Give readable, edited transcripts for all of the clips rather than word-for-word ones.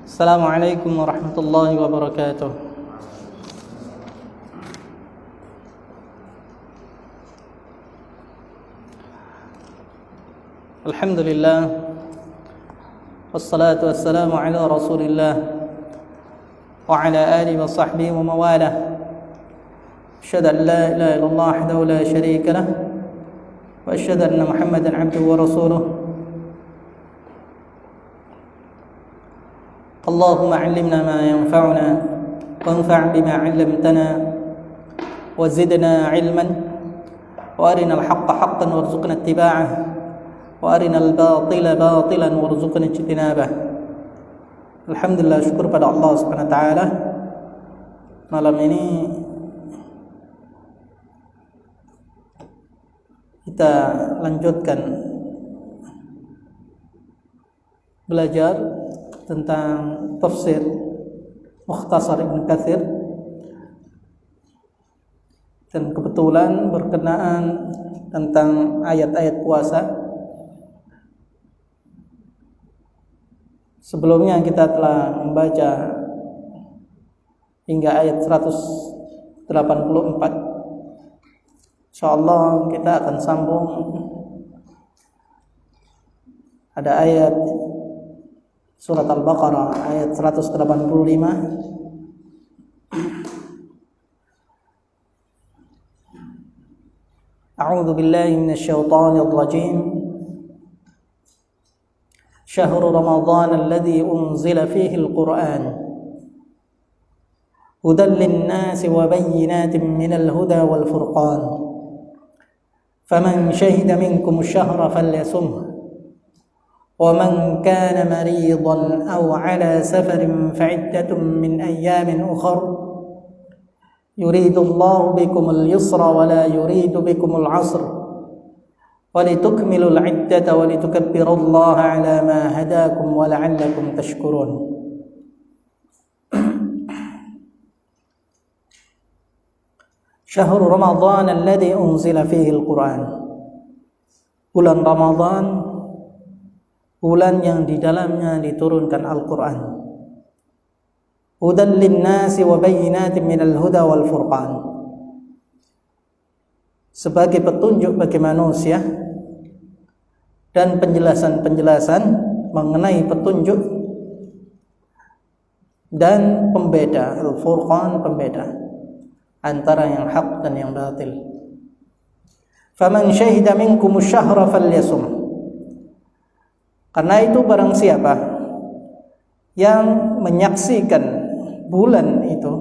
Assalamualaikum warahmatullahi wabarakatuh. Alhamdulillah, wassalatu wassalamu ala rasulillah wa ala alihi wa sahbihi wa mawalah. Asyhadu an la ilaha illallah wahdahu la syarika lah wa asyhadu anna Muhammadan abduhu wa rasuluh. Allahumma 'allimna ma yanfa'una wanfa' bima 'allamtana wa zidna 'ilman wa arina al-haqqa haqqan warzuqna ittiba'ah wa arina al-batila batilan warzuqna ijtinabah. Alhamdulillah, syukur pada Allah Subhanahu wa taala. Malam ini kita lanjutkan belajar tentang tafsir Mukhtasar Ibn Katsir, dan kebetulan berkenaan tentang ayat-ayat puasa. Sebelumnya kita telah membaca hingga ayat 184. Insyaallah kita akan sambung. Ada ayat Surat Al-Baqarah ayat 185. A'udzu billahi minasyaitonir rajim. Syahrul Ramadan alladzi unzila fihi al-Qur'an hudan lin-nasi wa bayyinatin minal huda wal furqan. Faman shahida minkum ash-shahra falyasumhu ومن كان مريضا أو على سفر فعدة من أيام أخر يريد الله بكم اليسر ولا يريد بكم العسر ولتكملوا العدة ولتكبروا الله على ما هداكم ولعلكم تشكرون. شهر رمضان الذي أنزل فيه القرآن. Bulan Ramadan, bulan yang di dalamnya diturunkan Al-Quran. Hudan linnasi wa bayyinatin minal huda wal furqan. Sebagai petunjuk bagi manusia dan penjelasan-penjelasan mengenai petunjuk dan pembeda. Al-Furqan, pembeda antara yang hak dan yang batil. Faman syahida minkum ash-shahra falyasum. Karena itu barang siapa yang menyaksikan bulan itu,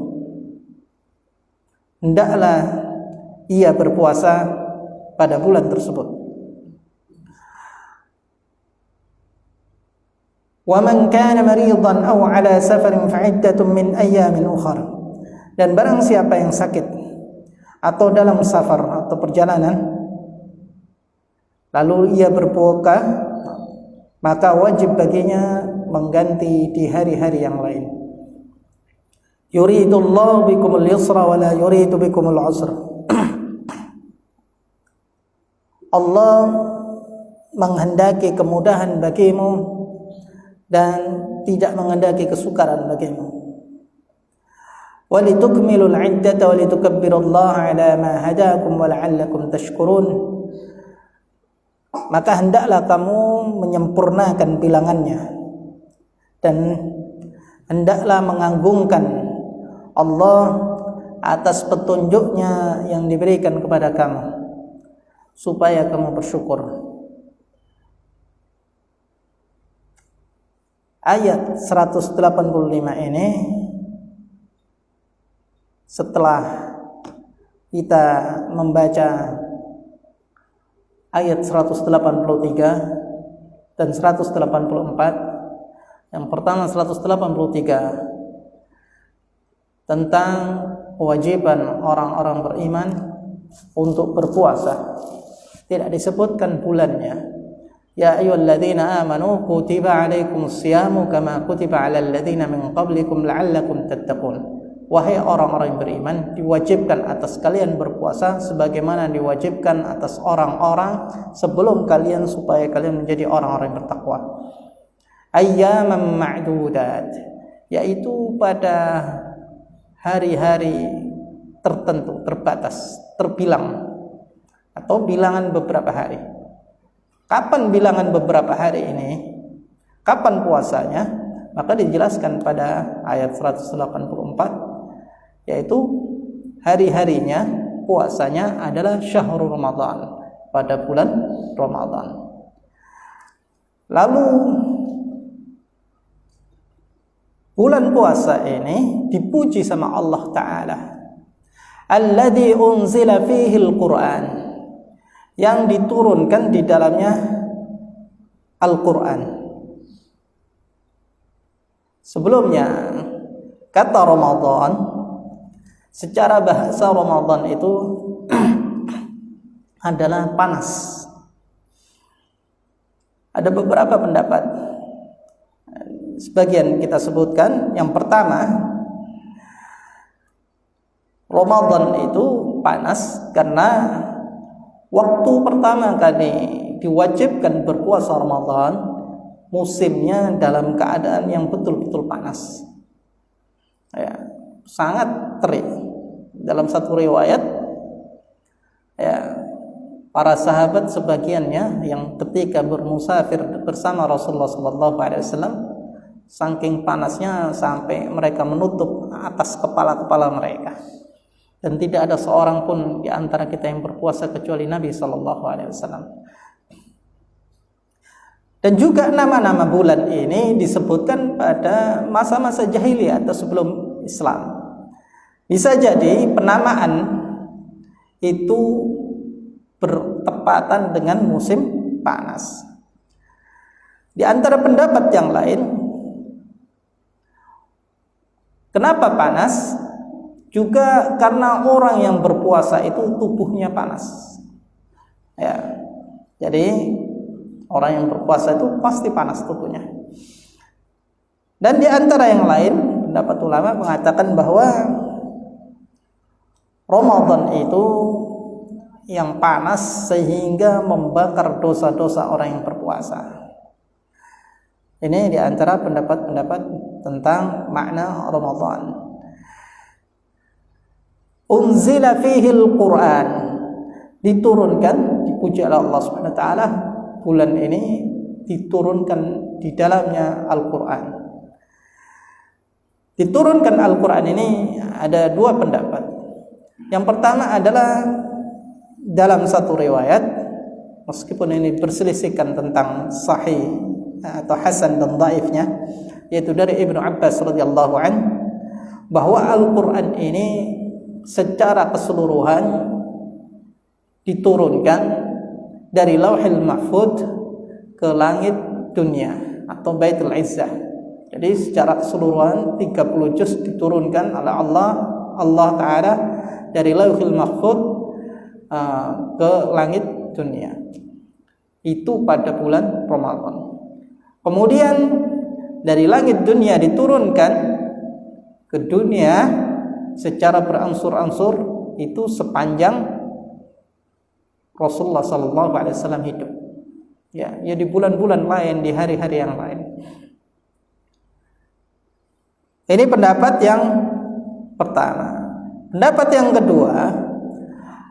hendaklah ia berpuasa pada bulan tersebut. Wa man kana maridan aw ala safarin fa'iddatun min ayyamin ukhra. Dan barang siapa yang sakit atau dalam safar atau perjalanan, lalu ia berpuasa, maka wajib baginya mengganti di hari-hari yang lain. Yuridullahu bikumul yusra wa la yuridu bikumul usra. Allah menghendaki kemudahan bagimu dan tidak menghendaki kesukaran bagimu. Wa litukmilul 'iddata wa litukabbirullaha 'ala ma hadakum wa la'allakum tashkurun. Maka hendaklah kamu menyempurnakan bilangannya dan hendaklah mengagungkan Allah atas petunjuknya yang diberikan kepada kamu supaya kamu bersyukur. Ayat 185 ini, setelah kita membaca ayat 183 dan 184. Yang pertama 183 tentang kewajiban orang-orang beriman untuk berpuasa. Tidak disebutkan bulannya. Ya ayyuhalladzina amanu kutiba alaikumus siyamu kama kutiba alal ladzina min qablikum la'allakum tattaqun. Wahai orang-orang yang beriman, diwajibkan atas kalian berpuasa sebagaimana diwajibkan atas orang-orang sebelum kalian supaya kalian menjadi orang-orang yang bertakwa. Ayyaman ma'dudat, yaitu pada hari-hari tertentu, terbatas, terbilang, atau bilangan beberapa hari. Kapan bilangan beberapa hari ini? Kapan puasanya? Maka dijelaskan pada ayat 184, yaitu hari-harinya puasanya adalah syahrul Ramadan, pada bulan Ramadan. Lalu bulan puasa ini dipuji sama Allah Ta'ala, alladzi unzila fihi al-Quran, yang diturunkan di dalamnya Al-Quran. Sebelumnya kata Ramadan, secara bahasa Ramadan itu adalah panas. Ada beberapa pendapat. Sebagian kita sebutkan. Yang pertama, Ramadan itu panas karena waktu pertama kali diwajibkan berpuasa Ramadan, musimnya dalam keadaan yang betul-betul panas, ya, sangat terik. Dalam satu riwayat, ya, para sahabat sebagiannya yang ketika bermusafir bersama Rasulullah SAW, saking panasnya sampai mereka menutup atas kepala-kepala mereka, dan tidak ada seorang pun di antara kita yang berpuasa kecuali Nabi SAW. Dan juga nama-nama bulan ini disebutkan pada masa-masa jahiliyah atau sebelum Islam. Bisa jadi penamaan itu bertepatan dengan musim panas. Di antara pendapat yang lain, kenapa panas? Juga karena orang yang berpuasa itu tubuhnya panas. Ya, jadi orang yang berpuasa itu pasti panas tubuhnya. Dan di antara yang lain, pendapat ulama mengatakan bahwa Ramadan itu yang panas sehingga membakar dosa-dosa orang yang berpuasa. Ini di antara pendapat-pendapat tentang makna Ramadan. Unzila fihi al-Quran, diturunkan, dipuji oleh Allah Subhanahu wa taala, bulan ini diturunkan di dalamnya Al-Quran. Diturunkan Al-Quran ini ada dua pendapat. Yang pertama adalah dalam satu riwayat, meskipun ini berselisihkan tentang sahih atau hasan dan dhaifnya, yaitu dari Ibnu Abbas radhiyallahu an, bahwa Al-Quran ini secara keseluruhan diturunkan dari Lauhil Mahfud ke langit dunia atau Baitul Izzah. Jadi secara keseluruhan 30 juz diturunkan oleh Allah Ta'ala dari Lauhil Mahfud ke langit dunia. Itu pada bulan Ramadan. Kemudian dari langit dunia diturunkan ke dunia secara berangsur-angsur, itu sepanjang Rasulullah SAW hidup. Ya di bulan-bulan lain, di hari-hari yang lain. Ini pendapat yang pertama. Pendapat yang kedua,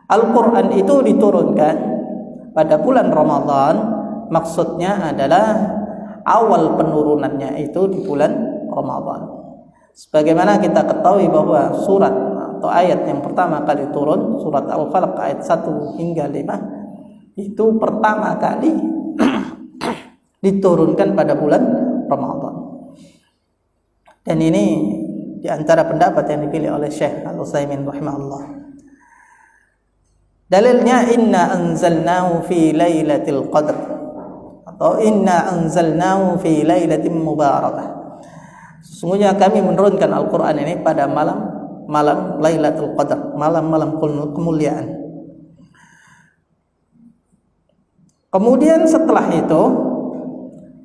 Al-Quran itu diturunkan pada bulan Ramadan, maksudnya adalah awal penurunannya itu di bulan Ramadan. Sebagaimana kita ketahui bahwa surat atau ayat yang pertama kali turun, surat Al-Falaq ayat 1 hingga 5, itu pertama kali diturunkan pada bulan Ramadan. Dan ini di antara pendapat yang dipilih oleh Syekh Al-Utsaimin rahimahullah. Dalilnya inna anzalnahu fi lailatul qadr atau inna anzalnahu fi lailatin mubarakah. Sesungguhnya kami menurunkan Al-Quran ini pada malam Lailatul Qadar, malam kemuliaan. Kemudian setelah itu,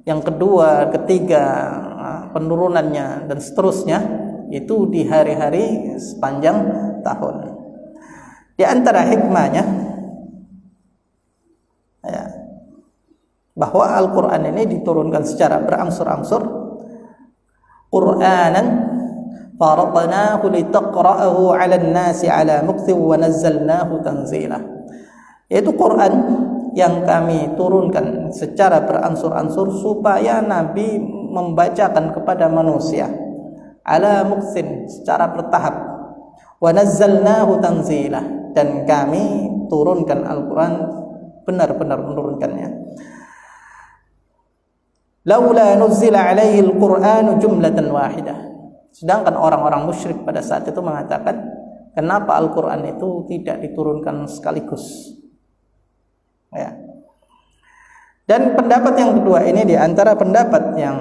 yang kedua, ketiga, penurunannya dan seterusnya itu di hari-hari sepanjang tahun. Di antara hikmahnya, ya, bahwa Al-Quran ini diturunkan secara berangsur-angsur Qur'anan faradnahu litaqra'ahu 'alan nasi 'ala mukthin wa nazzalnahu tanzila. Yaitu Quran yang kami turunkan secara beransur-ansur supaya Nabi membacakan kepada manusia 'ala mukthin, secara bertahap, wa nazzalnahu tanzila, dan kami turunkan Al-Quran, benar-benar menurunkannya. Laula nuzila alaihi al-Qur'anu jumlatan wahidah. Sedangkan orang-orang musyrik pada saat itu mengatakan, kenapa Al-Quran itu tidak diturunkan sekaligus? Ya. Dan pendapat yang kedua ini di antara pendapat yang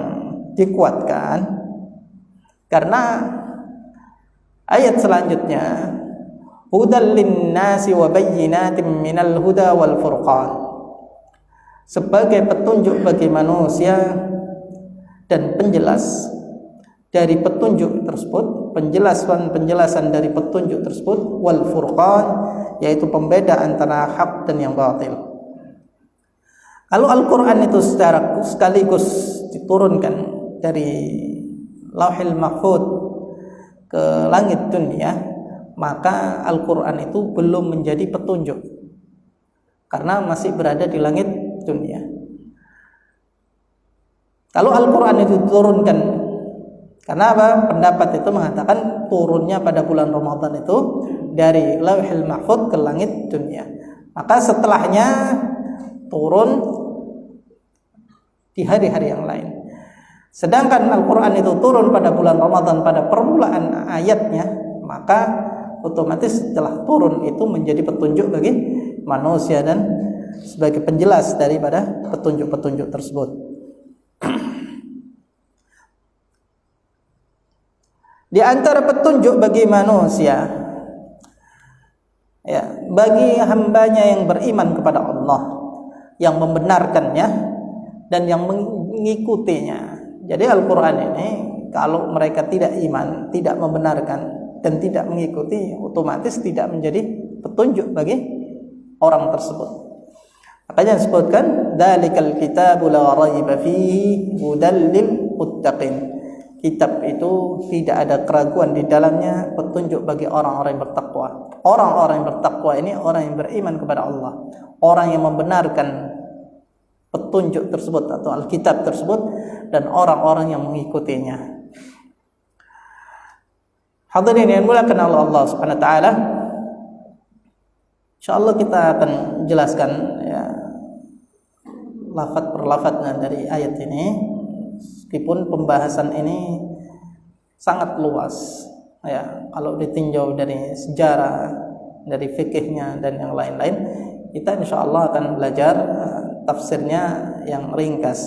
dikuatkan karena ayat selanjutnya, hudal linnasi wa bayyinatin minal huda wal furqan, sebagai petunjuk bagi manusia dan penjelas dari petunjuk tersebut, penjelasan dari petunjuk tersebut, wal furqan, yaitu pembeda antara hak dan yang batil. Kalau Al-Quran itu secara sekaligus diturunkan dari Lauhil Mahfuz ke langit dunia, maka Al-Quran itu belum menjadi petunjuk karena masih berada di langit dunia. Kalau Al-Quran itu diturunkan, karena apa? Pendapat itu mengatakan turunnya pada bulan Ramadan itu dari Lauhil Mahfuz ke langit dunia, maka setelahnya turun di hari-hari yang lain. Sedangkan Al-Quran itu turun pada bulan Ramadan pada permulaan ayatnya, maka otomatis setelah turun itu menjadi petunjuk bagi manusia dan sebagai penjelas daripada petunjuk-petunjuk tersebut. Di antara petunjuk bagi manusia, ya, bagi hambanya yang beriman kepada Allah, yang membenarkannya dan yang mengikutinya. Jadi Al-Quran ini kalau mereka tidak iman, tidak membenarkan dan tidak mengikuti, otomatis tidak menjadi petunjuk bagi orang tersebut. Makanya disebutkan dzalikal kitabu la raiba fihi hudal lil muttaqin. Kitab itu tidak ada keraguan di dalamnya, petunjuk bagi orang-orang yang bertakwa. Orang-orang yang bertakwa ini orang yang beriman kepada Allah, orang yang membenarkan petunjuk tersebut atau Alkitab tersebut, dan orang-orang yang mengikutinya. Hadirin yang dimuliakan oleh Allah Subhanahu wa taala, insyaallah kita akan jelaskan ya lafaz per lafaznya dari ayat ini, meskipun pembahasan ini sangat luas ya. Kalau ditinjau dari sejarah, dari fikihnya dan yang lain-lain, kita insyaallah akan belajar tafsirnya yang ringkas.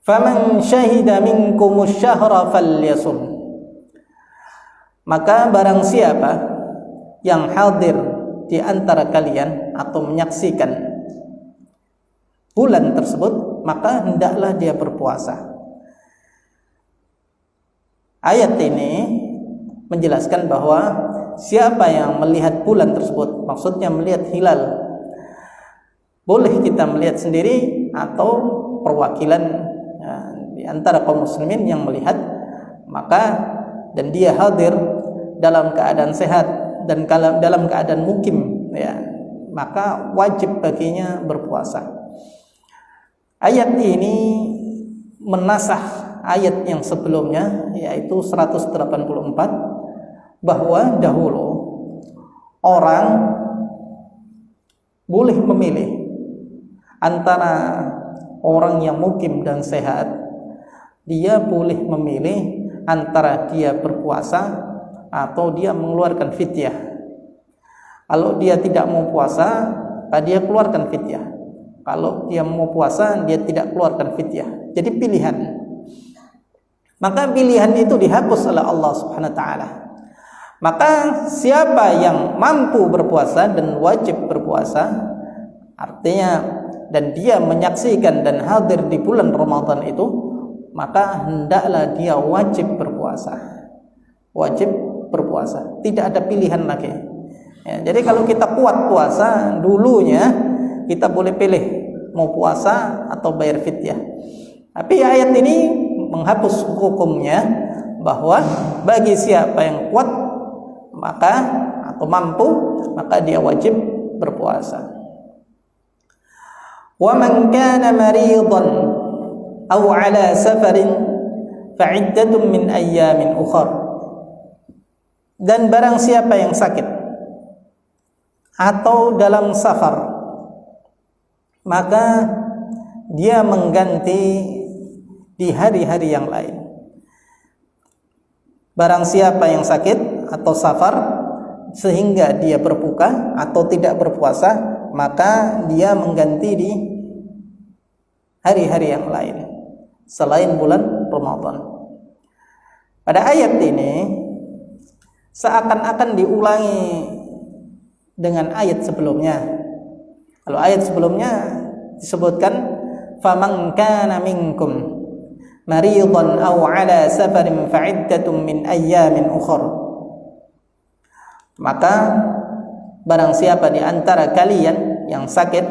Faman syahida minkumus syahra falyasum. Maka barang siapa yang hadir di antara kalian atau menyaksikan bulan tersebut, maka hendaklah dia berpuasa. Ayat ini menjelaskan bahwa siapa yang melihat bulan tersebut, maksudnya melihat hilal, boleh kita melihat sendiri atau perwakilan ya, di antara kaum muslimin yang melihat, maka dan dia hadir dalam keadaan sehat dan dalam keadaan mukim ya, maka wajib baginya berpuasa. Ayat ini menasah ayat yang sebelumnya, yaitu 184, bahwa dahulu orang boleh memilih antara orang yang mukim dan sehat. Dia boleh memilih antara dia berpuasa atau dia mengeluarkan fidyah. Kalau dia tidak mau puasa, dia keluarkan fidyah. Kalau dia mau puasa, dia tidak keluarkan fidyah. Jadi pilihan. Maka pilihan itu dihapus oleh Allah Subhanahu wa taala. Maka siapa yang mampu berpuasa dan wajib berpuasa, artinya dan dia menyaksikan dan hadir di bulan Ramadan itu, maka hendaklah dia wajib berpuasa. Wajib berpuasa, tidak ada pilihan lagi ya. Jadi kalau kita kuat puasa, dulunya kita boleh pilih mau puasa atau bayar fidyah. Tapi ayat ini menghapus hukumnya bahwa bagi siapa yang kuat maka atau mampu maka dia wajib berpuasa. Wa man kana maridan aw ala safarin fa'iddatun min ayyamin ukhar. Dan barang siapa yang sakit atau dalam safar maka dia mengganti di hari-hari yang lain. Barang siapa yang sakit atau safar sehingga dia berbuka atau tidak berpuasa, maka dia mengganti di hari-hari yang lain selain bulan Ramadan. Pada ayat ini seakan-akan diulangi dengan ayat sebelumnya. Kalau ayat sebelumnya disebutkan faman kana minkum maridan aw ala safarin fa'iddatun min ayyamin ukhra. Maka barang siapa di antara kalian yang sakit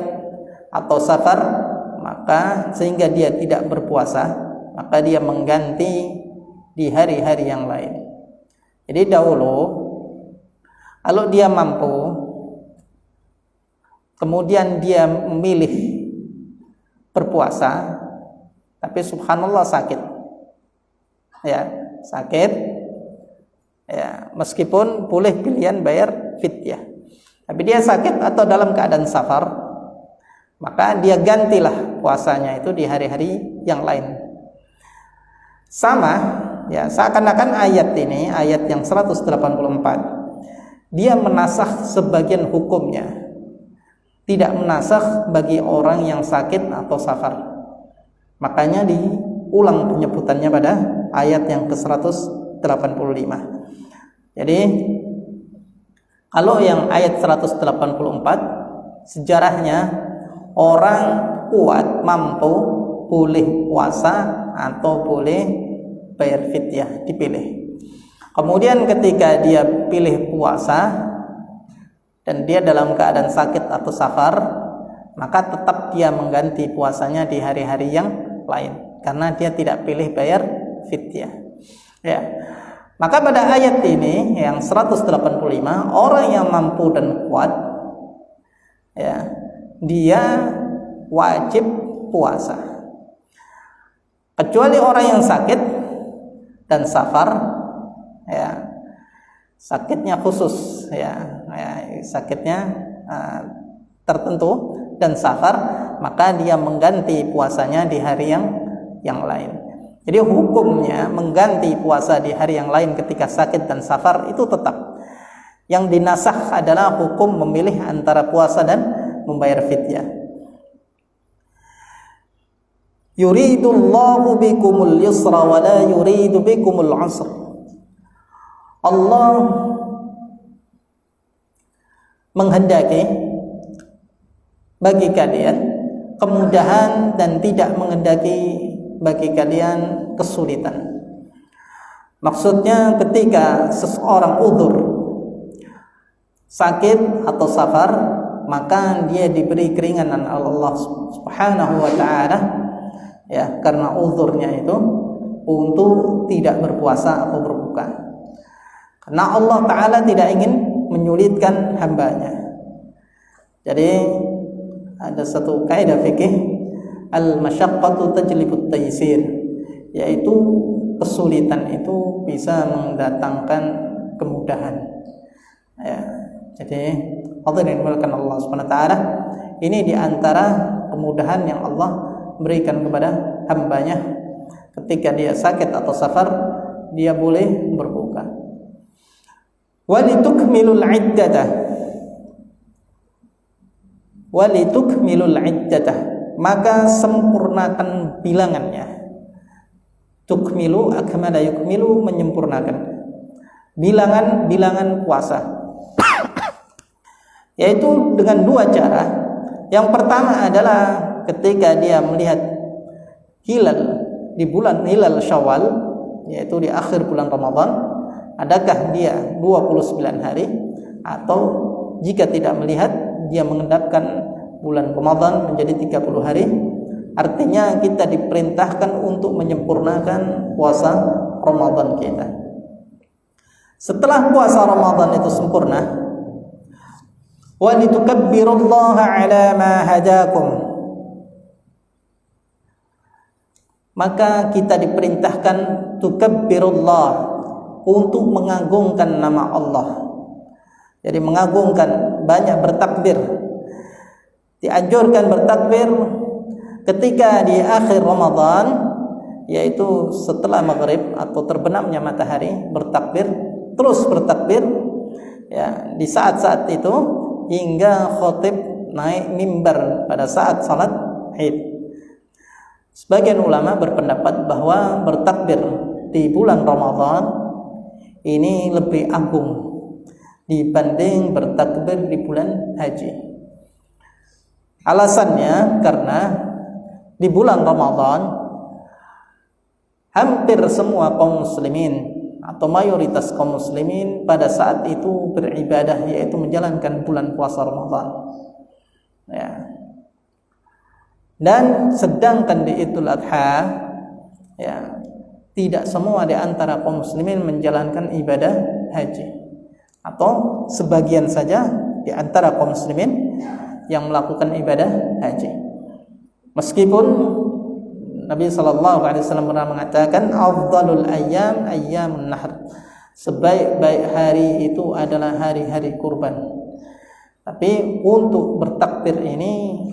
atau safar maka sehingga dia tidak berpuasa, maka dia mengganti di hari-hari yang lain. Jadi dahulu kalau dia mampu kemudian dia memilih berpuasa, tapi subhanallah sakit, ya sakit, ya meskipun boleh pilihan bayar fidyah, tapi dia sakit atau dalam keadaan safar, maka dia gantilah puasanya itu di hari-hari yang lain. Sama, ya seakan-akan ayat ini, ayat yang 184, dia menasakh sebagian hukumnya, tidak menasakh bagi orang yang sakit atau safar. Makanya diulang penyebutannya pada ayat yang ke-185. Jadi kalau yang ayat 184 sejarahnya orang kuat mampu boleh puasa atau boleh bayar fidyah, dipilih. Kemudian ketika dia pilih puasa dan dia dalam keadaan sakit atau safar, maka tetap dia mengganti puasanya di hari-hari yang lain karena dia tidak pilih bayar fidyah. Ya. Maka pada ayat ini yang 185, orang yang mampu dan kuat, ya, dia wajib puasa. Kecuali orang yang sakit dan safar, ya, sakitnya khusus, ya sakitnya tertentu dan safar, maka dia mengganti puasanya di hari yang lain. Jadi hukumnya mengganti puasa di hari yang lain ketika sakit dan safar itu tetap. Yang dinasakh adalah hukum memilih antara puasa dan membayar fidyah. Yuridullahu bikumul yusra wa la yuridu bikumul usra. Allah menghendaki bagi kalian kemudahan dan tidak menghendaki bagi kalian kesulitan. Maksudnya ketika seseorang udzur, sakit atau safar, maka dia diberi keringanan Allah Subhanahu wa taala, ya, karena udzurnya itu untuk tidak berpuasa atau berbuka. Karena Allah taala tidak ingin menyulitkan hambanya. Jadi ada satu kaidah fikih, al-masyaqqatu tajlibut taysir, yaitu kesulitan itu bisa mendatangkan kemudahan. Ya, jadi hadirin dimulakan Allah Subhanahu wa taala, ini diantara kemudahan yang Allah berikan kepada hambanya ketika dia sakit atau safar, dia boleh berbuka. Walitukmilul iddatah, walitukmilul iddatah, maka sempurnakan bilangannya. Tukmilu akmala yukmilu, menyempurnakan bilangan puasa. Yaitu dengan dua cara. Yang pertama adalah ketika dia melihat hilal di bulan hilal Syawal, yaitu di akhir bulan Ramadan, adakah dia 29 hari, atau jika tidak melihat dia mengendapkan bulan Ramadan menjadi 30 hari. Artinya kita diperintahkan untuk menyempurnakan puasa Ramadan kita. Setelah puasa Ramadan itu sempurna, wa litukabbirullaha ala ma hadakum, maka kita diperintahkan tukabbirullah, untuk mengagungkan nama Allah. Jadi mengagungkan, banyak bertakbir. Dianjurkan bertakbir ketika di akhir Ramadan, yaitu setelah maghrib atau terbenamnya matahari, bertakbir, terus bertakbir ya di saat-saat itu hingga khatib naik mimbar pada saat salat Id. Sebagian ulama berpendapat bahwa bertakbir di bulan Ramadan ini lebih agung dibanding bertakbir di bulan haji. Alasannya karena di bulan Ramadan hampir semua kaum muslimin atau mayoritas kaum muslimin pada saat itu beribadah, yaitu menjalankan bulan puasa Ramadan. Ya. Dan sedangkan di Idul Adha, ya, tidak semua di antara kaum muslimin menjalankan ibadah haji, atau sebagian saja di antara kaum muslimin yang melakukan ibadah haji. Meskipun Nabi SAW pernah mengatakan afdalul ayyam ayyamun nahr, sebaik-baik hari itu adalah hari-hari kurban. Tapi untuk bertakbir ini,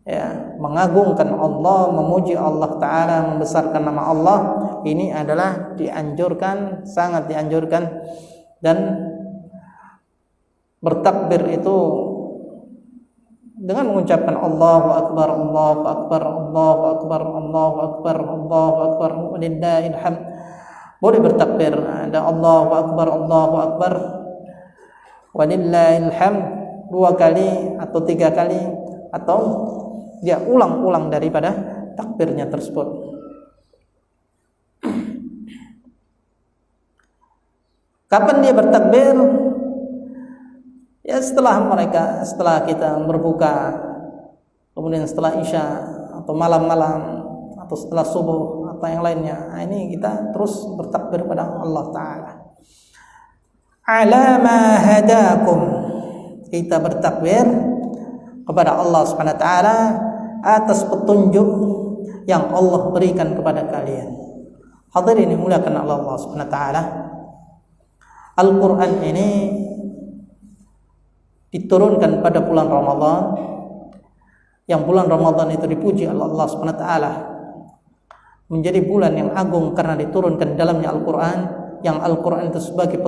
ya, mengagungkan Allah, memuji Allah Ta'ala, membesarkan nama Allah, ini adalah dianjurkan, sangat dianjurkan. Dan bertakbir itu dengan mengucapkan Allahu Akbar, Allahu Akbar, Allahu Akbar, Allahu Akbar, Allahu Akbar, walillahil hamd. Boleh bertakbir ada Allahu Akbar, Allahu Akbar, walillahil hamd 2 kali atau 3 kali, atau dia ulang-ulang daripada takbirnya tersebut. Kapan dia bertakbir? Ya setelah kita berbuka, kemudian setelah Isya atau malam-malam atau setelah subuh atau yang lainnya. Nah, ini kita terus bertakbir kepada Allah Ta'ala. Ala ma hadakum, kita bertakbir kepada Allah Subhanahu wa taala atas petunjuk yang Allah berikan kepada kalian. Hadirin dimuliakan Allah Subhanahu wa taala. Al-Qur'an ini diturunkan pada bulan Ramadan, yang bulan Ramadan itu dipuji oleh Allah Subhanahu wa taala, menjadi bulan yang agung karena diturunkan dalamnya Al-Qur'an, yang Al-Qur'an itu sebagai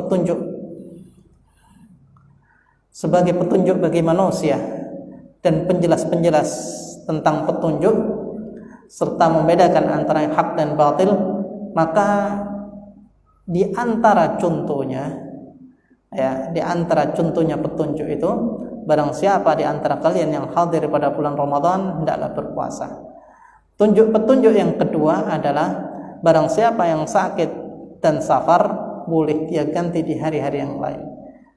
petunjuk bagi manusia dan penjelas-penjelas tentang petunjuk serta membedakan antara yang hak dan batil. Maka di antara contohnya petunjuk itu, barang siapa di antara kalian yang hadir pada bulan Ramadan hendaklah berpuasa. Petunjuk yang kedua adalah barang siapa yang sakit dan safar, boleh dia ganti di hari-hari yang lain.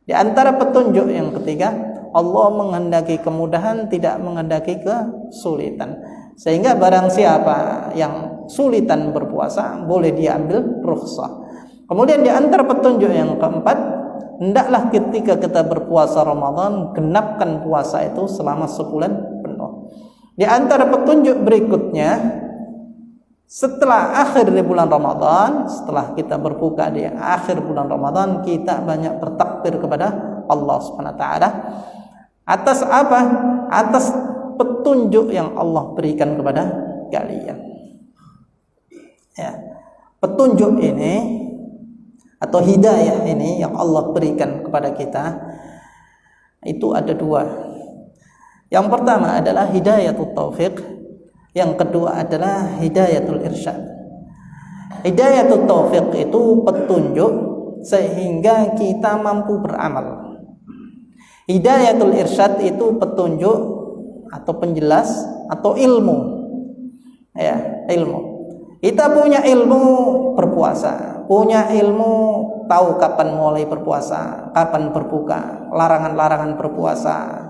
Di antara petunjuk yang ketiga, Allah menghendaki kemudahan, tidak menghendaki kesulitan. Sehingga barang siapa yang sulitan berpuasa, boleh dia ambil rukhsah. Kemudian di antara petunjuk yang keempat, hendaklah ketika kita berpuasa Ramadan, genapkan puasa itu selama sebulan penuh. Di antara petunjuk berikutnya, setelah akhir di bulan Ramadan, setelah kita berbuka di akhir bulan Ramadan, kita banyak bertakbir kepada Allah Subhanahu wa taala. Atas apa? Atas petunjuk yang Allah berikan kepada kalian. Ya. Petunjuk ini atau hidayah ini yang Allah berikan kepada kita itu ada 2. Yang pertama adalah hidayatul taufiq, yang kedua adalah hidayatul irsyad. Hidayatul taufiq itu petunjuk sehingga kita mampu beramal. Hidayatul irsyad itu petunjuk atau penjelas atau ilmu. Ya, ilmu. Kita punya ilmu berpuasa, punya ilmu tahu kapan mulai berpuasa, kapan berbuka, larangan-larangan berpuasa.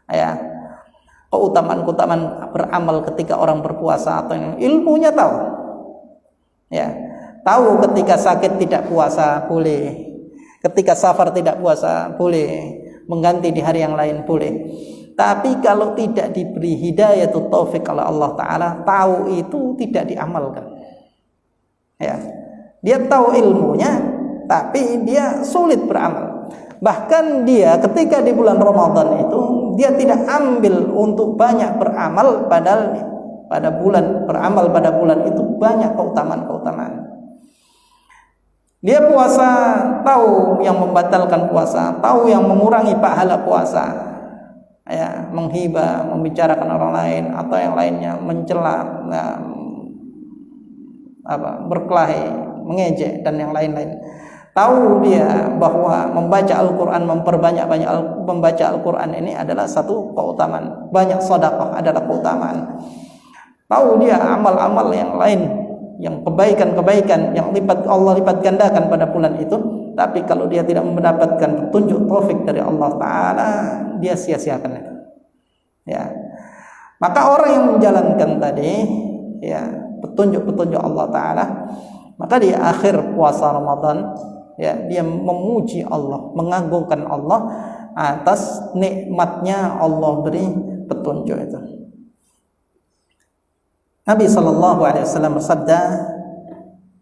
Ya. keutamaan-keutamaan beramal ketika orang berpuasa atau ilmunya tahu. Ya, tahu ketika sakit tidak puasa boleh, ketika safar tidak puasa boleh, mengganti di hari yang lain boleh. Tapi kalau tidak diberi hidayah atau taufik oleh Allah Ta'ala, tahu itu tidak diamalkan. Ya, dia tahu ilmunya, tapi dia sulit beramal. Bahkan dia ketika di bulan Ramadan itu, dia tidak ambil untuk banyak beramal, padahal pada bulan itu banyak keutamaan-keutamaan. Dia puasa, tahu yang membatalkan puasa, tahu yang mengurangi pahala puasa, ya, menghibah, membicarakan orang lain atau yang lainnya, mencela, berkelahi, mengejek dan yang lain-lain. Tahu dia bahwa membaca Al-Quran, memperbanyak-banyak membaca Al-Quran ini adalah satu keutamaan. Banyak sedekah adalah keutamaan. Tahu dia amal-amal yang lain, yang kebaikan-kebaikan yang Allah lipat gandakan pada bulan itu. Tapi kalau dia tidak mendapatkan petunjuk taufik dari Allah Ta'ala, dia sia-siakan itu. Ya. Maka orang yang menjalankan tadi, ya, petunjuk-petunjuk Allah Ta'ala, maka di akhir puasa Ramadan, ya, dia memuji Allah, mengagungkan Allah atas nikmatnya Allah beri petunjuk itu. Nabi SAW bersabda,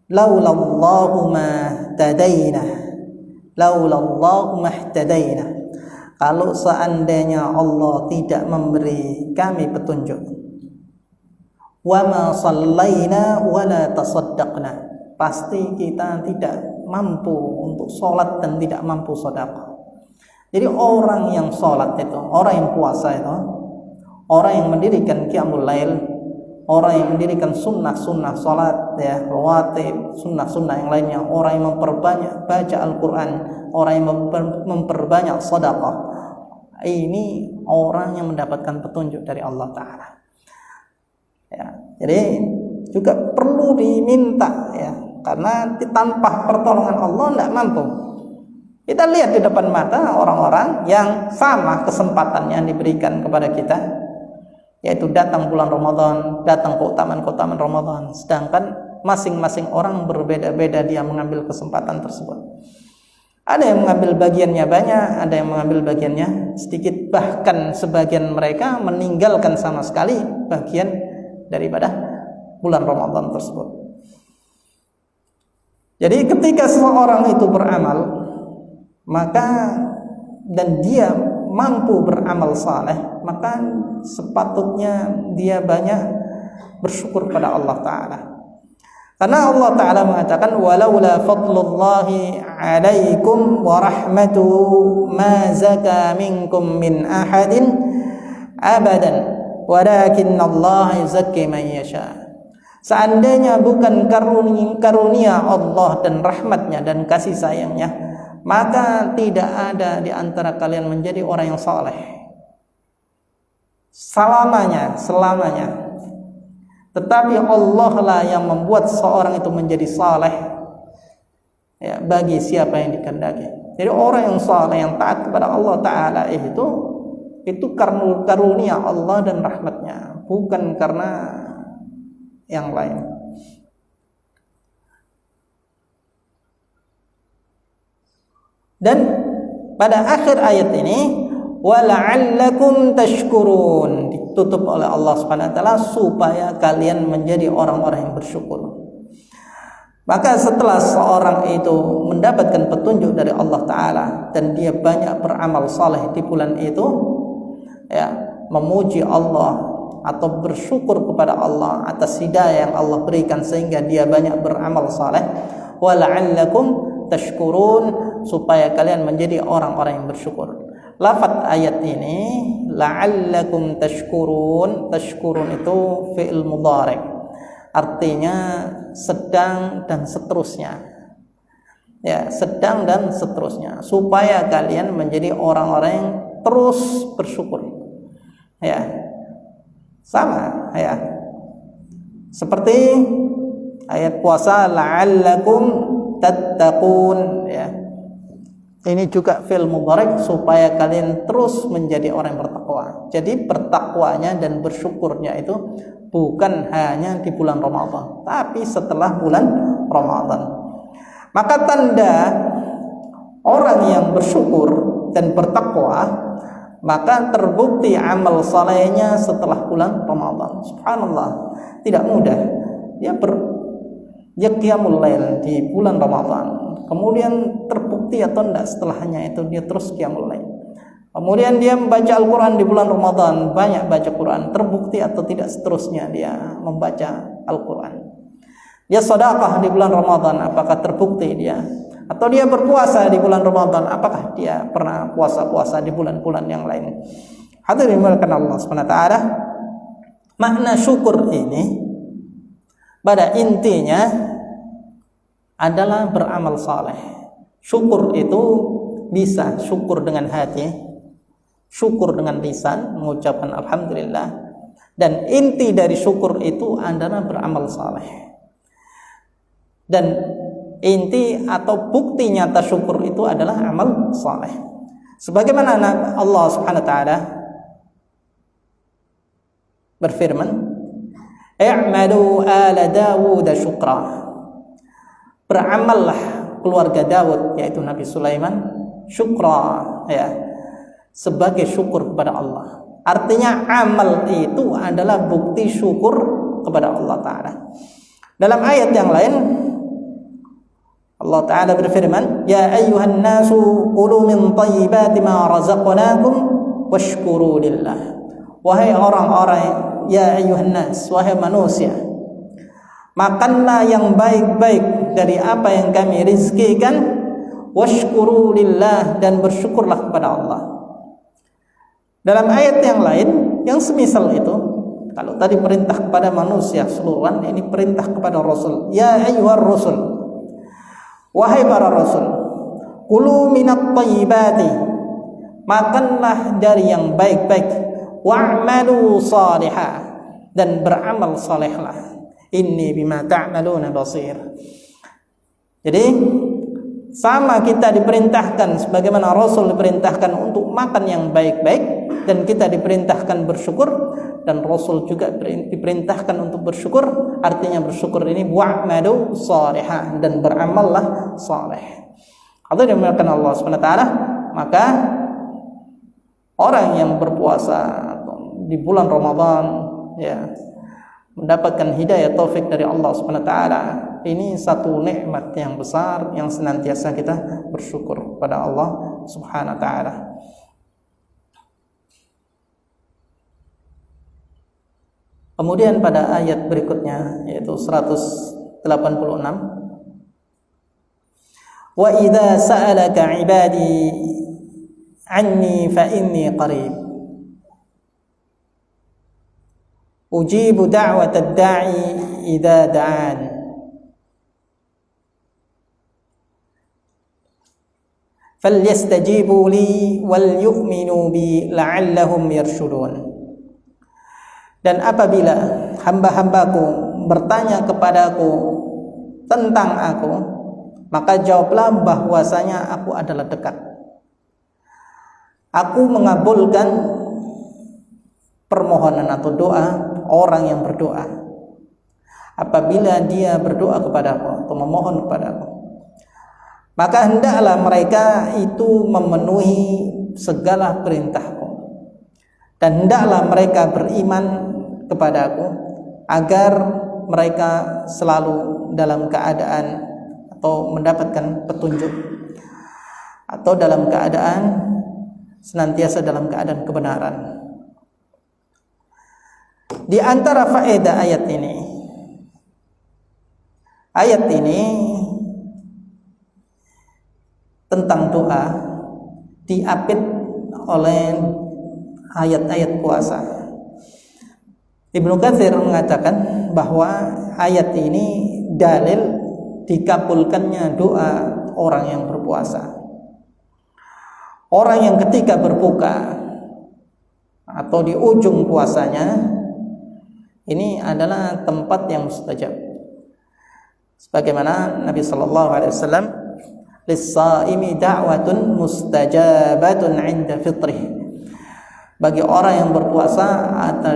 laulallahu ma tadaina, laulallahu mahtadaina. Kalau seandainya Allah tidak memberi kami petunjuk, wa ma sallaina wa la tasaddaqna, pasti kita tidak mampu untuk sholat dan tidak mampu sedekah. Jadi orang yang sholat itu, orang yang puasa itu, orang yang mendirikan qiyamul lail, orang yang mendirikan sunnah-sunnah sholat, ya, rawatib, sunnah-sunnah yang lainnya, orang yang memperbanyak baca Al-Quran, orang yang memperbanyak sedekah, ini orang yang mendapatkan petunjuk dari Allah Ta'ala. Ya, jadi juga perlu diminta, ya, karena tanpa pertolongan Allah tidak mampu. Kita lihat di depan mata orang-orang yang sama kesempatannya yang diberikan kepada kita, yaitu datang bulan Ramadan, datang keutamaan-keutamaan Ramadan, sedangkan masing-masing orang berbeda-beda dia mengambil kesempatan tersebut. Ada yang mengambil bagiannya banyak, ada yang mengambil bagiannya sedikit, bahkan sebagian mereka meninggalkan sama sekali bagian daripada bulan Ramadan tersebut. Jadi ketika seseorang itu beramal, maka dan dia mampu beramal saleh, maka sepatutnya dia banyak bersyukur pada Allah Ta'ala. Karena Allah Ta'ala mengatakan, walaula fadlullahi alaikum wa rahmatuhu ma zaka minkum min ahadin abadan walakinnallaha yuzakki man yasha. Seandainya bukan karunia Allah dan rahmatnya dan kasih sayangnya, maka tidak ada di antara kalian menjadi orang yang saleh selamanya. Tetapi Allah lah yang membuat seorang itu menjadi saleh, ya, bagi siapa yang dikehendaki. Jadi orang yang saleh, yang taat kepada Allah Ta'ala itu karunia Allah dan rahmatnya, bukan karena yang lain. Dan pada akhir ayat ini, wala'allakum tashkurun, ditutup oleh Allah Subhanahu wa taala supaya kalian menjadi orang-orang yang bersyukur. Maka setelah seorang itu mendapatkan petunjuk dari Allah Ta'ala dan dia banyak beramal saleh di bulan itu, ya, memuji Allah atau bersyukur kepada Allah atas hidayah yang Allah berikan sehingga dia banyak beramal saleh, wala'allakum tashkurun, supaya kalian menjadi orang-orang yang bersyukur. Lafaz ayat ini la'allakum tashkurun, tashkurun itu fi'il mudhari', artinya sedang dan seterusnya. Ya, sedang dan seterusnya, supaya kalian menjadi orang-orang yang terus bersyukur. Ya. Sama, ya. Seperti ayat puasa la'allakum tattaqun, ya. Ini juga fi'il mudhari' supaya kalian terus menjadi orang yang bertakwa. bertakwa. Jadi bertakwanya dan bersyukurnya itu bukan hanya di bulan Ramadan, tapi setelah bulan Ramadan. Maka tanda orang yang bersyukur dan bertakwa, maka terbukti amal salehnya setelah bulan Ramadan. Subhanallah, tidak mudah. Dia qiyamul lail di bulan Ramadan, kemudian terbukti atau tidak setelahnya itu dia terus qiyamul lail. Kemudian dia membaca Al-Quran di bulan Ramadan, banyak baca Quran, terbukti atau tidak seterusnya dia membaca Al-Quran. Dia sedekah di bulan Ramadan, apakah terbukti dia? Atau dia berpuasa di bulan Ramadan, apakah dia pernah puasa-puasa di bulan-bulan yang lain? Hadirin dimulakan Allah SWT, makna syukur ini pada intinya adalah beramal saleh. Syukur itu bisa syukur dengan hati, syukur dengan lisan, mengucapkan alhamdulillah, dan inti dari syukur itu adalah beramal saleh. Dan inti atau bukti nyata syukur itu adalah amal saleh. Sebagaimana Allah Subhanahu wa taala berfirman, "I'malu ala Dawud syukra." Beramallah keluarga Daud, yaitu Nabi Sulaiman, syukra, ya, sebagai syukur kepada Allah. Artinya amal itu adalah bukti syukur kepada Allah Ta'ala. Dalam ayat yang lain Allah Ta'ala berfirman, "Ya ayyuhan nasu qulu min thayyibati ma razaqnakum washkuru lillah." Wahai orang-orang, ya ayyuhan nas, wahai manusia, makanlah yang baik-baik dari apa yang kami rizkikan, washkuru lillah, dan bersyukurlah kepada Allah. Dalam ayat yang lain yang semisal itu, kalau tadi perintah kepada manusia seluruhan, ini perintah kepada Rasul. Ya ayyuhar Rasul, wahai para Rasul, kulu minat thayyibati, makanlah dari yang baik-baik, wa'malu salihah, dan beramal salehlah. Inni bima ta'maluna basir. Jadi sama kita diperintahkan sebagaimana Rasul diperintahkan untuk makan yang baik-baik, dan kita diperintahkan bersyukur, dan Rasul juga diperintahkan untuk bersyukur. Artinya bersyukur ini wa'malu salihah, dan beramallah saleh. Atau dimuliakan Allah SWT, maka orang yang berpuasa di bulan Ramadan, ya, mendapatkan hidayah taufik dari Allah SWT, ini satu nikmat yang besar yang senantiasa kita bersyukur pada Allah Subhanahu wa taala. Kemudian pada ayat berikutnya, yaitu 186, "Wa idza sa'alaka 'ibadi 'anni fa inni qarib ujibu da'watad da'i idza da'an falyastajibu li wal yu'minu bi la'allahum yarshudun." Dan apabila hamba-hambaku bertanya kepadaku tentang aku, maka jawablah bahwasanya aku adalah dekat. Aku mengabulkan permohonan atau doa orang yang berdoa apabila dia berdoa kepadaku atau memohon kepadaku. Maka hendaklah mereka itu memenuhi segala perintahku, dan hendaklah mereka beriman kepadaku agar mereka selalu dalam keadaan atau mendapatkan petunjuk, atau dalam keadaan senantiasa dalam keadaan kebenaran. Di antara faedah ayat ini tentang doa diapit oleh ayat-ayat puasa. Ibnu Katsir mengatakan bahwa ayat ini dalil dikabulkannya doa orang yang berpuasa. Orang yang ketika berbuka atau di ujung puasanya, ini adalah tempat yang mustajab. Sebagaimana Nabi sallallahu alaihi wasallam, "Lis-shaimi da'watun mustajabatun 'inda fitrih." bagi orang yang berpuasa ada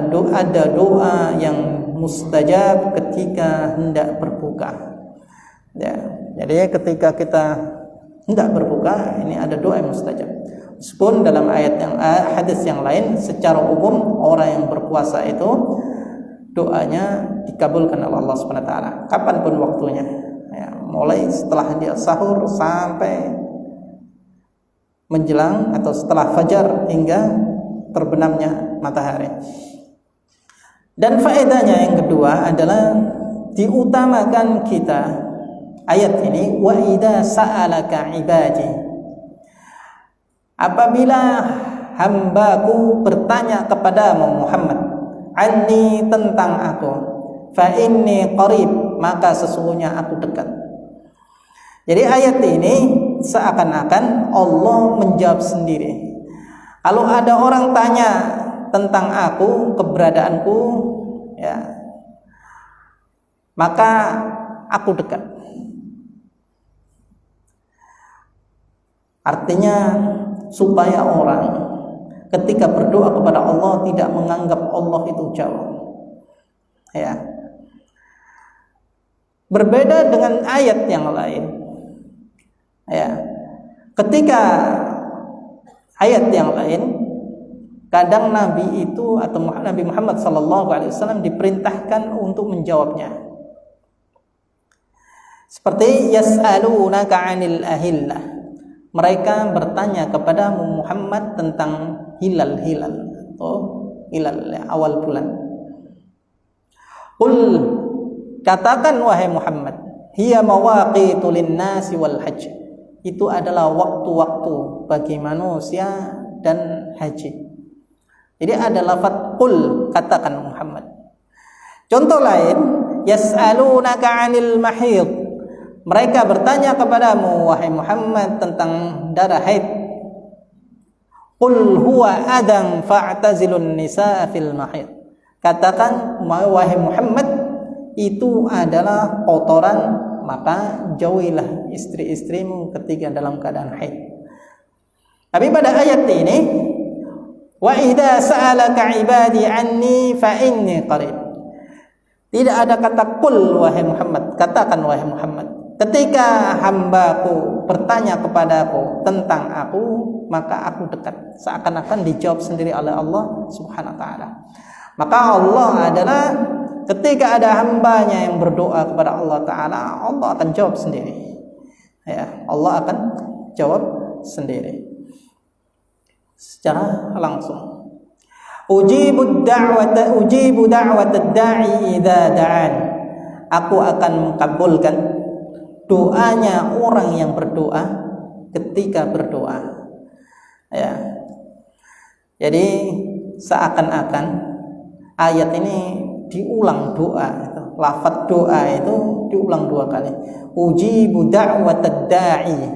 doa yang mustajab ketika hendak berbuka. Ya, jadi ketika kita hendak berbuka, ini ada doa yang mustajab. Meskipun dalam hadis yang lain secara umum orang yang berpuasa itu doanya dikabulkan oleh Allah Subhanahu wa taala kapanpun waktunya. Ya, mulai setelah dia sahur sampai menjelang atau setelah fajar hingga terbenamnya matahari. Dan faedahnya yang kedua adalah diutamakan kita ayat ini, wa idza sa'alaka ibadi, apabila hambaku bertanya kepadamu Muhammad, anni tentang aku, fa inni qarib, maka sesungguhnya aku dekat. Jadi ayat ini seakan-akan Allah menjawab sendiri. Kalau ada orang tanya tentang aku, keberadaanku, ya, maka aku dekat. Artinya supaya orang ketika berdoa kepada Allah tidak menganggap Allah itu jauh. Ya. Berbeda dengan ayat yang lain. Ya. Ketika ayat yang lain, kadang Nabi itu atau Nabi Muhammad SAW diperintahkan untuk menjawabnya. Seperti yas'alunaka 'anil ahillah. Mereka bertanya kepada Muhammad tentang hilal-hilal atau hilal awal bulan. Qul, katakan wahai Muhammad, hiya mawaqitu lin-nasi wal hajj. Itu adalah waktu-waktu bagi manusia dan haji. Jadi ada lafaz qul, katakan Muhammad. Contoh lain, yas'alunaka 'anil mahid. Mereka bertanya kepadamu wahai Muhammad tentang darah haid. Qul huwa adan fa'tazilun nisaa fil mahid. Katakan wahai Muhammad, itu adalah kotoran, maka jauhilah istri-istrimu ketika dalam keadaan haid. Tapi pada ayat ini, wa idza sa'alaka ibadi anni fa inni qarib. Tidak ada kata qul wahai Muhammad, katakan wahai Muhammad, ketika hambaku bertanya kepadaku tentang aku, maka aku dekat. Seakan-akan dijawab sendiri oleh Allah Subhanahu wa taala. Maka Allah adalah ketika ada hambanya yang berdoa kepada Allah Ta'ala, Allah akan jawab sendiri. Ya, Allah akan jawab sendiri secara langsung. Ujibu da'watad da'i idza da'an. Aku akan mengabulkan doanya orang yang berdoa ketika berdoa. Ya. Jadi seakan-akan ayat ini diulang doa, lafaz doa itu diulang 2 kali. Ujibu da'watad da'i.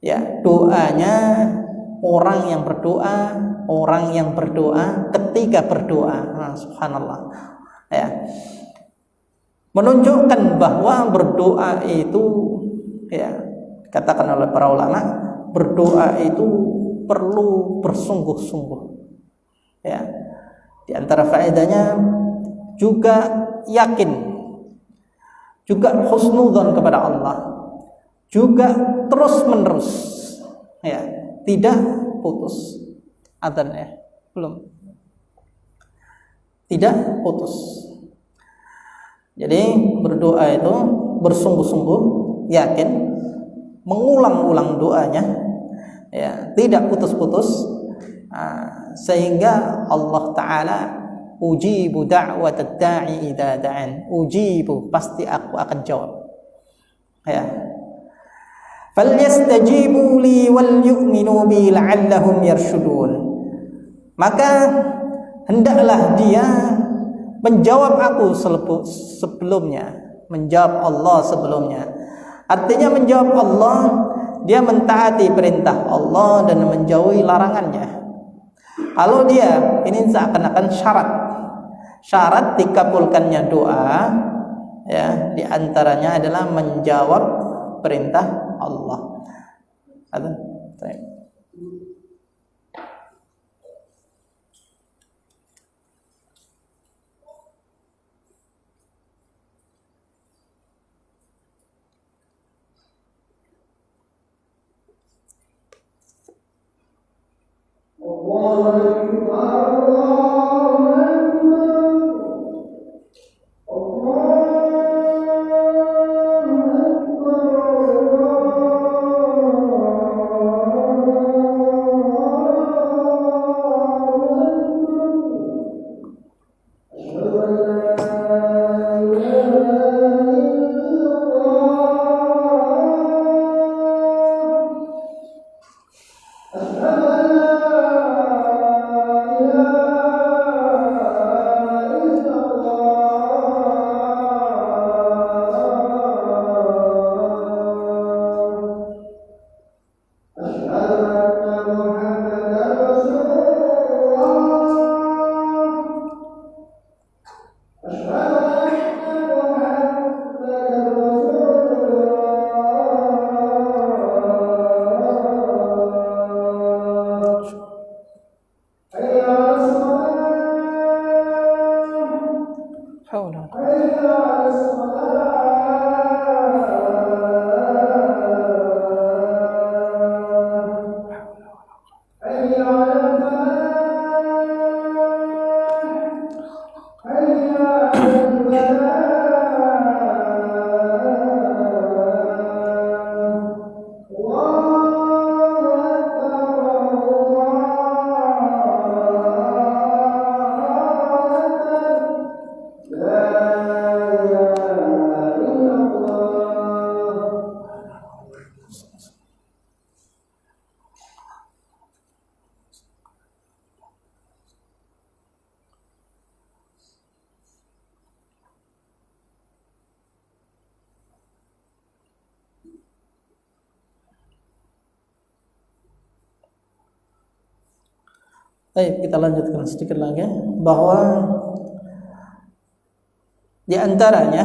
Ya, doanya orang yang berdoa ketika berdoa. Nah, subhanallah. Ya. Menunjukkan bahwa berdoa itu, ya, katakan oleh para ulama, berdoa itu perlu bersungguh-sungguh. Ya. Di antara faedahnya juga yakin, juga husnudzon kepada Allah, juga terus-menerus, ya, tidak putus adzan, ya, belum, tidak putus. Jadi berdoa itu bersungguh-sungguh, yakin, mengulang-ulang doanya, ya, tidak putus-putus, sehingga Allah Ta'ala ujibu da'watad da'i idza da'an. Ujibu, pasti aku akan jawab. Ya. Falyastajibu li wal yu'minu bi la'allahum yarshudun. Maka hendaklah dia menjawab aku sebelumnya, menjawab Allah sebelumnya. Artinya menjawab Allah, dia mentaati perintah Allah dan menjauhi larangannya. Kalau dia, ini seakan-akan syarat dikabulkannya doa, ya, diantaranya adalah menjawab perintah Allah. Baik, kita lanjutkan sedikit lagi bahwa di antaranya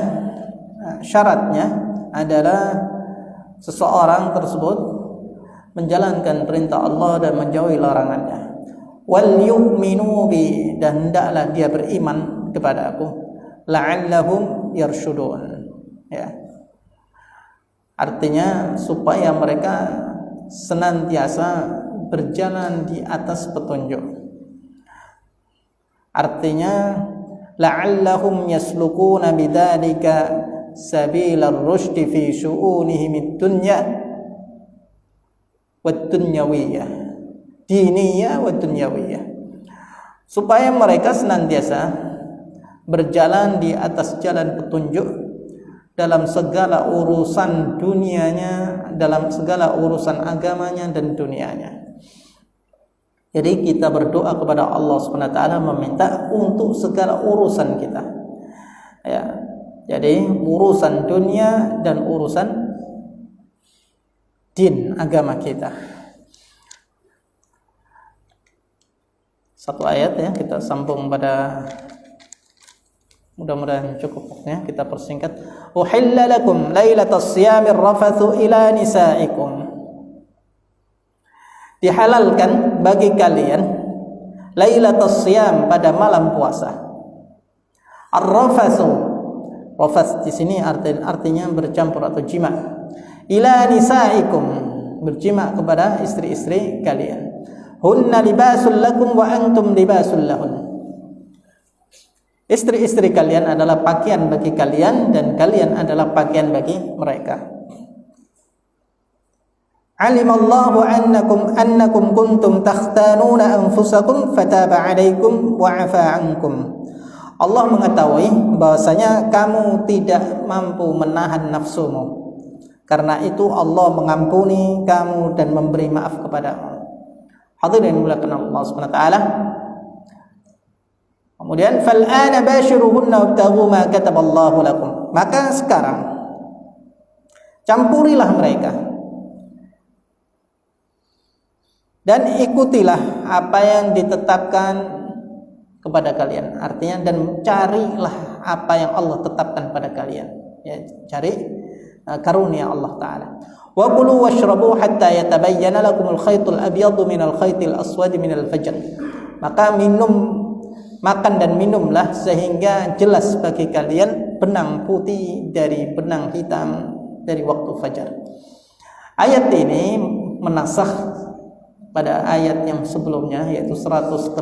syaratnya adalah seseorang tersebut menjalankan perintah Allah dan menjauhi larangannya. Wal yu'minu bi, dan hendaklah dia beriman kepada aku, la'allahum yarshudun. Ya. Artinya supaya mereka senantiasa berjalan di atas petunjuk. Artinya la'allahum yaslukuna bidzalika sabilar rusydi fi syu'unihim ad-dunya wad-dunyawiyah, diniyah wad-dunyawiyah, supaya mereka senantiasa berjalan di atas jalan petunjuk dalam segala urusan dunianya, dalam segala urusan agamanya dan dunianya. Jadi kita berdoa kepada Allah SWT meminta untuk segala urusan kita. Ya. Jadi urusan dunia dan urusan din, agama kita. Satu ayat ya, kita sambung pada, mudah-mudahan cukup waktunya, kita persingkat. Uhilla lakum lailatas siyamir rafathu ila nisaikum. Dihalalkan bagi kalian lailatus siyam, pada malam puasa. Ar-rafathu, rafath di sini artinya bercampur atau jima. Ila nisaikum, berjima kepada istri-istri kalian. Hunna libasul lakum wa antum libasul lahun. Istri-istri kalian adalah pakaian bagi kalian dan kalian adalah pakaian bagi mereka. Alimallahu annakum kuntum takhtanuna anfusakum fataba 'alaikum wa 'afa 'ankum. Allah mengetahui bahwasanya kamu tidak mampu menahan nafsumu. Karena itu Allah mengampuni kamu dan memberi maaf kepadamu. Hadirin dimuliakan Allah Subhanahu wa taala. Kemudian fal'ana bashiruhunna wabtaghu ma kataballahu lakum. Maka sekarang campurilah mereka dan ikutilah apa yang ditetapkan kepada kalian. Artinya, dan carilah apa yang Allah tetapkan pada kalian. Ya, cari karunia Allah Ta'ala. Wa kulu washrabu hatta yatabayyana lakumul khaytul abyadu minal khaytil aswadi minal fajr. Maka makan dan minumlah sehingga jelas bagi kalian benang putih dari benang hitam dari waktu fajar. Ayat ini menasakh pada ayat yang sebelumnya, yaitu 184,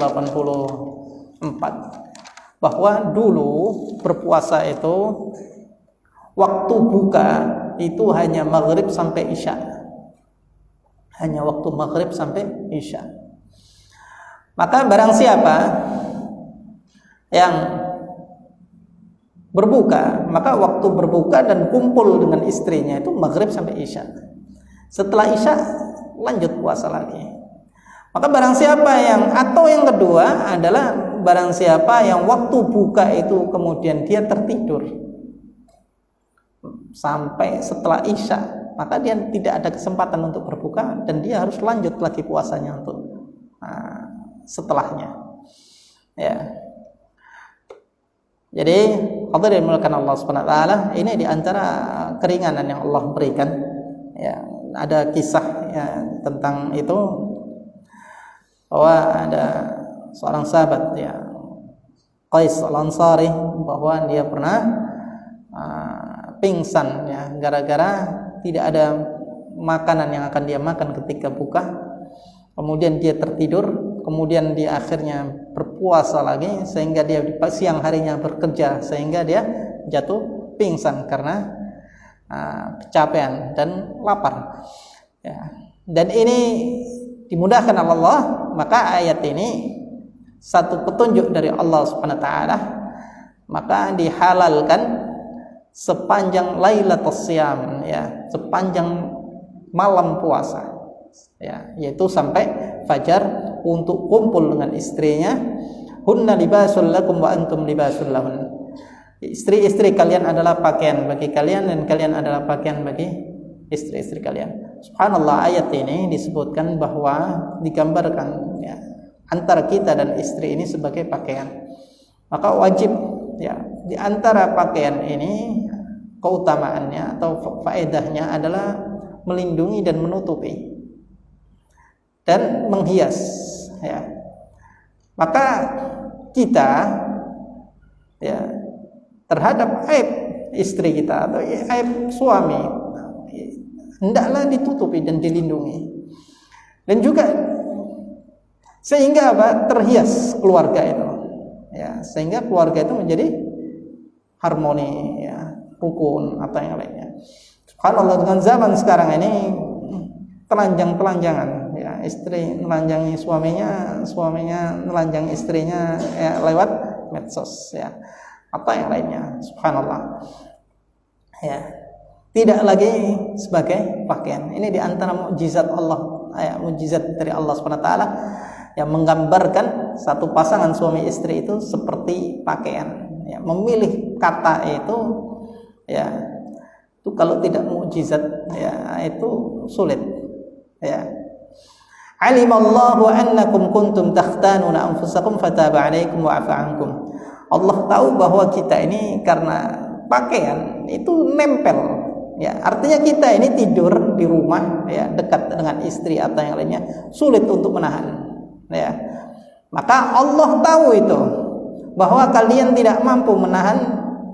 bahwa dulu berpuasa itu waktu buka itu hanya maghrib sampai isya, hanya waktu maghrib sampai isya. Maka barang siapa yang berbuka, maka waktu berbuka dan kumpul dengan istrinya itu maghrib sampai isya. Setelah isya lanjut puasa lagi. Maka barang siapa yang, atau yang kedua adalah barang siapa yang waktu buka itu kemudian dia tertidur sampai setelah isya, maka dia tidak ada kesempatan untuk berbuka dan dia harus lanjut lagi puasanya untuk setelahnya. Ya. Jadi hadirin dimulakan Allah Subhanahu wa taala, ini di antara keringanan yang Allah berikan. Ya, ada kisah ya tentang itu, bahwa ada seorang sahabat ya, Qais Al-Ansari, bahwa dia pernah pingsan ya gara-gara tidak ada makanan yang akan dia makan ketika buka. Kemudian dia tertidur, kemudian dia akhirnya berpuasa lagi sehingga dia di siang harinya bekerja sehingga dia jatuh pingsan karena kecapean dan lapar. Ya. Dan ini dimudahkan Allah, maka ayat ini satu petunjuk dari Allah Subhanahu wa taala, maka dihalalkan sepanjang Lailatul Syam ya, sepanjang malam puasa. Ya, yaitu sampai fajar untuk kumpul dengan istrinya. Hunna libasul lakum wa antum libasul lahun. Istri-istri kalian adalah pakaian bagi kalian dan kalian adalah pakaian bagi istri-istri kalian. Subhanallah, ayat ini disebutkan bahwa digambarkan ya, antara kita dan istri ini sebagai pakaian. Maka wajib ya, di antara pakaian ini keutamaannya atau faedahnya adalah melindungi dan menutupi dan menghias ya. Maka kita ya terhadap aib istri kita atau aib suami hendaklah ditutupi dan dilindungi, dan juga sehingga terhias keluarga itu ya, sehingga keluarga itu menjadi harmoni ya, rukun atau yang lainnya. Subhanallah, dengan zaman sekarang ini telanjang-telanjangan ya, istri menelanjangi suaminya, suaminya menelanjangi istrinya ya, lewat medsos ya, apa yang lainnya. Subhanallah ya, tidak lagi sebagai pakaian. Ini di antara mukjizat Allah ya, mukjizat dari Allah Subhanahu wa taala yang menggambarkan satu pasangan suami istri itu seperti pakaian ya. Memilih kata itu ya, itu kalau tidak mukjizat ya itu sulit ya. Alimallahu annakum kuntum takhtanuna anfusakum fataba 'alaikum wa 'afa 'ankum. Allah tahu bahwa kita ini karena pakaian itu nempel ya, artinya kita ini tidur di rumah ya, dekat dengan istri atau yang lainnya, sulit untuk menahan ya. Maka Allah tahu itu bahwa kalian tidak mampu menahan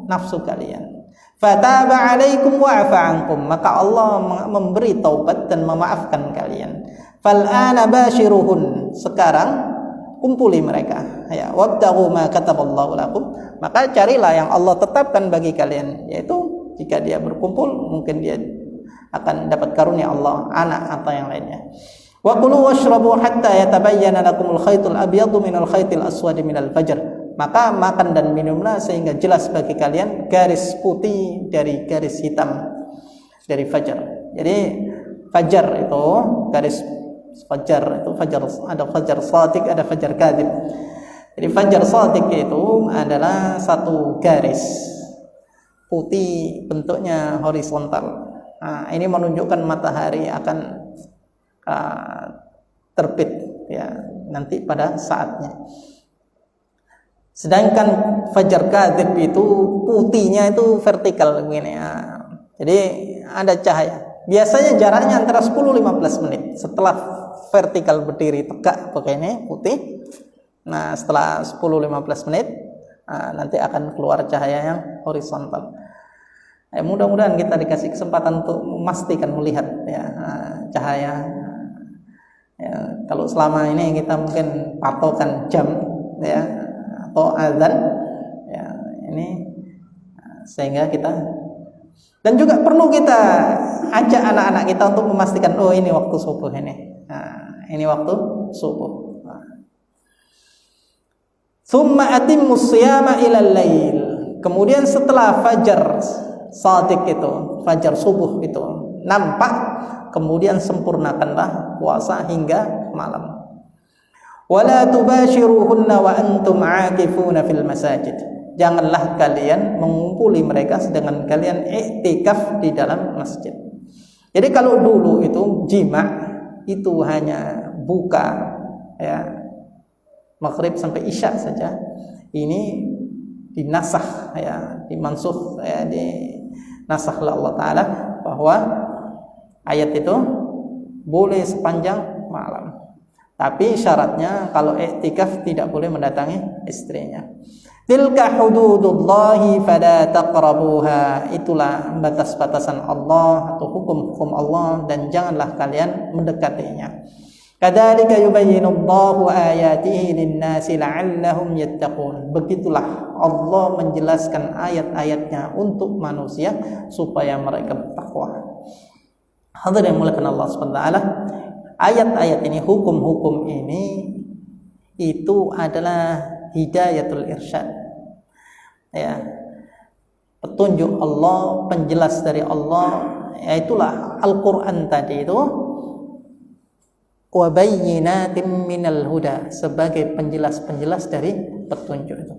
nafsu kalian. Fataba 'alaikum wa 'afa 'ankum, maka Allah memberi taubat dan memaafkan kalian. Fal'ana bashiruhun, sekarang kumpuli mereka ya, wabtaghu ma kataballahu lakum, maka carilah yang Allah tetapkan bagi kalian, yaitu jika dia berkumpul mungkin dia akan dapat karunia Allah, anak atau yang lainnya. Wa kulu washrabu hatta yatabayyana lakumul khaytul abyadu minal khaytil aswadi minal fajr, maka makan dan minumlah sehingga jelas bagi kalian garis putih dari garis hitam dari fajar. Jadi fajar itu garis fajar itu fajar, ada fajar shadiq, ada fajar kadhib. Jadi fajar shadiq itu adalah satu garis putih bentuknya horizontal. Nah, ini menunjukkan matahari akan terbit ya nanti pada saatnya. Sedangkan fajar kadhib itu putihnya itu vertikal begini ya. Jadi ada cahaya. Biasanya jaraknya antara 10-15 menit setelah vertikal berdiri tegak begini putih. Nah, setelah 10-15 menit nanti akan keluar cahaya yang horizontal. Mudah-mudahan kita dikasih kesempatan untuk memastikan melihat ya cahaya Ya, kalau selama ini kita mungkin patokan jam ya atau azan ya, ini sehingga kita, dan juga perlu kita ajak anak-anak kita untuk memastikan oh ini waktu subuh ini. Nah, ini waktu subuh. Tsumma atimmus shiyama ilal lail. Kemudian setelah fajar shadiq itu, fajar subuh itu nampak, kemudian sempurnakanlah puasa hingga malam. Wala tubashiruhunna wa antum aakifuna fil masajid. Janganlah kalian mengumpuli mereka sedangkan kalian iktikaf di dalam masjid. Jadi kalau dulu itu jima itu hanya buka ya maghrib sampai isya saja. Ini dinasakh ya, dimansukh ya, dinasakh oleh Allah Taala bahwa ayat itu boleh sepanjang malam. Tapi syaratnya kalau iktikaf tidak boleh mendatangi istrinya. Tilka hududullahi fala taqrabuha. Itulah batas-batasan Allah atau hukum-hukum Allah dan janganlah kalian mendekatinya. Kadzalika yubayyinullahu ayatihi lin-nasi la'allahum yattaqun. Begitulah Allah menjelaskan ayat-ayatnya untuk manusia supaya mereka bertakwa. Hadirin yang dimuliakan Allah Subhanahu wa taala, ayat-ayat ini, hukum-hukum ini itu adalah hidayatul irsyad. Ya. Petunjuk Allah, penjelas dari Allah, yaitulah Al-Qur'an tadi itu wa bayyinatin minal huda, sebagai penjelas-penjelas dari petunjuk itu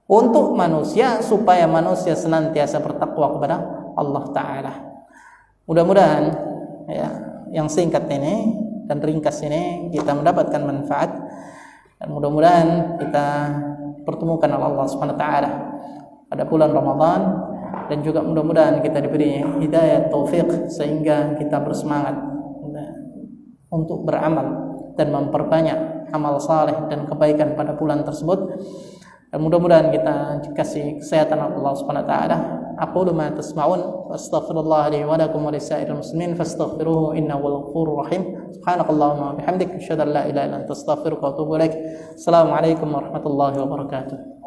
untuk manusia supaya manusia senantiasa bertakwa kepada Allah Ta'ala. Mudah-mudahan ya, yang singkat ini dan ringkas ini kita mendapatkan manfaat, dan mudah-mudahan kita pertemukan Allah Subhanahu wa taala pada bulan Ramadan, dan juga mudah-mudahan kita diberi hidayah taufik sehingga kita bersemangat untuk beramal dan memperbanyak amal saleh dan kebaikan pada bulan tersebut, dan mudah-mudahan kita dikasih kesehatan Allah Subhanahu wa taala. Aqulu ma tasma'un astaghfirullah li wa lakum wa lisairil muslimin fastaghfiruhu innahu ghafurur rahim. Subhanakallahumma wa bihamdika asyhadu an la ilaha illa anta astaghfiruka wa atubu ilaik. Assalamualaikum warahmatullahi wabarakatuh.